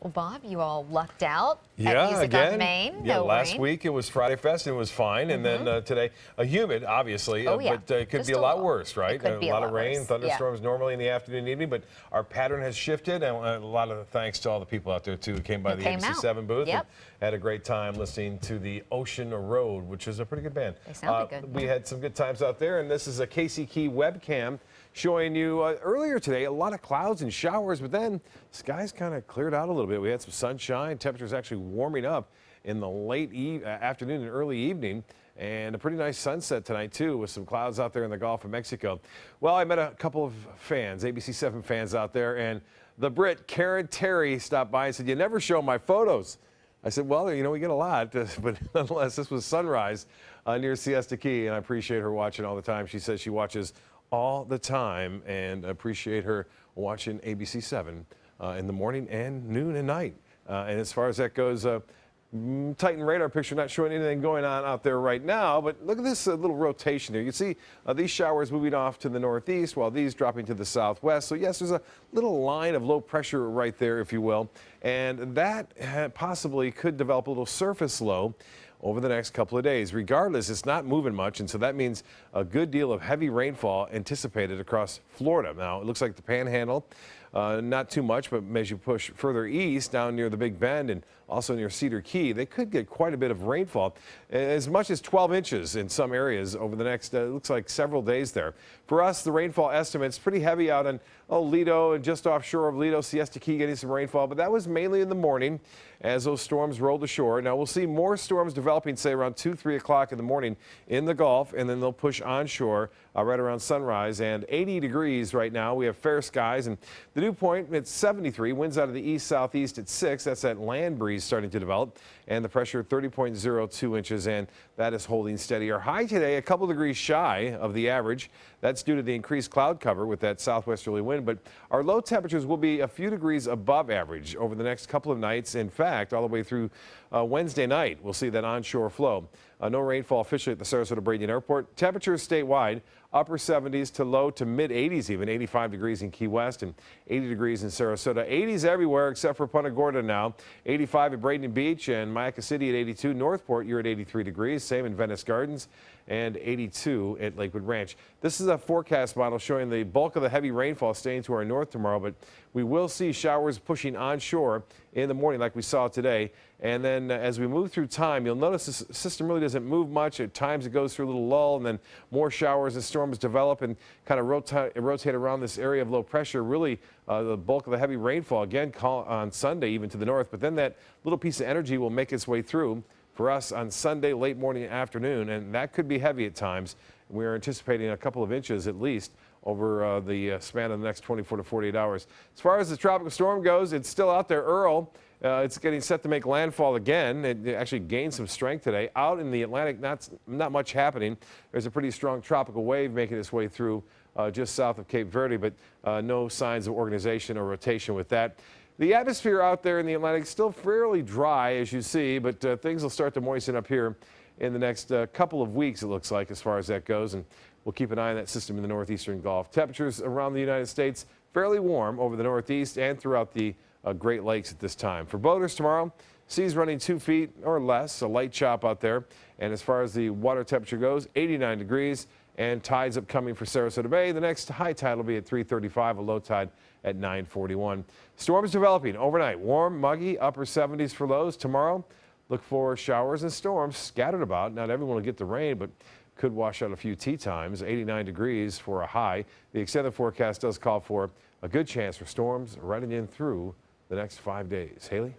Well, Bob, you all lucked out at Yeah, Music again. on Main. Yeah, No last rain. week it was Friday Fest and it was fine. And then today, humid, obviously, Oh, yeah. but it could Just be a a lot little. worse, right? It could be a lot lot of rain, worse. thunderstorms normally in the afternoon and evening, but our pattern has shifted. And a lot of thanks to all the people out there, too, who came by the ABC7 booth Yep. and had a great time listening to the Ocean Road, which is a pretty good band. They sounded good. We had some good times out there, and this is a Casey Key webcam showing you earlier today a lot of clouds and showers, but then skies kind of cleared out a little bit. We had some sunshine. Temperatures actually warming up in the late afternoon and early evening, and a pretty nice sunset tonight too, with some clouds out there in the Gulf of Mexico. Well, I met a couple of fans, ABC7 fans out there, and the Brit Karen Terry stopped by and said, "You never show my photos." I said, "Well, you know, we get a lot," but nonetheless, this was sunrise near Siesta Key, and I appreciate her watching all the time. She says she watches all the time, and appreciate her watching ABC7 in the morning and noon and night. And as far as that goes, Titan radar picture not showing anything going on out there right now, but look at this little rotation here. You can see these showers moving off to the northeast while these dropping to the southwest. So yes, there's a little line of low pressure right there, if you will, and that possibly could develop a little surface low over the next couple of days. Regardless, it's not moving much, and so that means a good deal of heavy rainfall anticipated across Florida. Now, it looks like the Panhandle, not too much, but as you push further east down near the Big Bend and also near Cedar Key, they could get quite a bit of rainfall, as much as 12 inches in some areas over the next, looks like several days there. For us, the rainfall estimate's pretty heavy out on Lido and just offshore of Lido, Siesta Key getting some rainfall, but that was mainly in the morning as those storms rolled ashore. Now, we'll see more storms developing, say, around 2, 3 o'clock in the morning in the Gulf, and then they'll push onshore right around sunrise. And 80 degrees right now. We have fair skies, and the dew point, it's 73. Winds out of the east-southeast at 6. That's that land breeze starting to develop. And the pressure 30.02 inches, and that is holding steady. Our high today, a couple degrees shy of the average. That's due to the increased cloud cover with that southwesterly wind, but our low temperatures will be a few degrees above average over the next couple of nights. In fact, all the way through Wednesday night, we'll see that onshore flow. No rainfall officially at the Sarasota-Bradenton Airport. Temperatures statewide, upper 70s to low to mid 80s even, 85 degrees in Key West and 80 degrees in Sarasota. 80s everywhere except for Punta Gorda now. 85 at Bradenton Beach and Mayaca City at 82. Northport, you're at 83 degrees. Same in Venice Gardens and 82 at Lakewood Ranch. This is a forecast model showing the bulk of the heavy rainfall staying to our north tomorrow, but we will see showers pushing onshore in the morning like we saw today. And then as we move through time, you'll notice this system really doesn't move much. At times it goes through a little lull, and then more showers and storms develop and kind of rotate around this area of low pressure. Really the bulk of the heavy rainfall again on Sunday even to the north, but then that little piece of energy will make its way through for us on Sunday late morning and afternoon, and that could be heavy at times. We're anticipating a couple of inches at least over the span of the next 24 to 48 hours. As far as the tropical storm goes, it's still out there. Earl, it's getting set to make landfall again. It actually gained some strength today. Out in the Atlantic, not much happening. There's a pretty strong tropical wave making its way through just south of Cape Verde, but no signs of organization or rotation with that. The atmosphere out there in the Atlantic is still fairly dry, as you see, but things will start to moisten up here in the next couple of weeks, it looks like, as far as that goes. And we'll keep an eye on that system in the northeastern Gulf. Temperatures around the United States fairly warm over the northeast and throughout the Great Lakes at this time. For boaters tomorrow, seas running 2 feet or less, a light chop out there. And as far as the water temperature goes, 89 degrees. And tides upcoming for Sarasota Bay. The next high tide will be at 3:35, a low tide at 9:41. Storms developing overnight. Warm, muggy, upper 70s for lows. Tomorrow, look for showers and storms scattered about. Not everyone will get the rain, but could wash out a few tea times. 89 degrees for a high. The extended forecast does call for a good chance for storms running in through the next 5 days. Haley?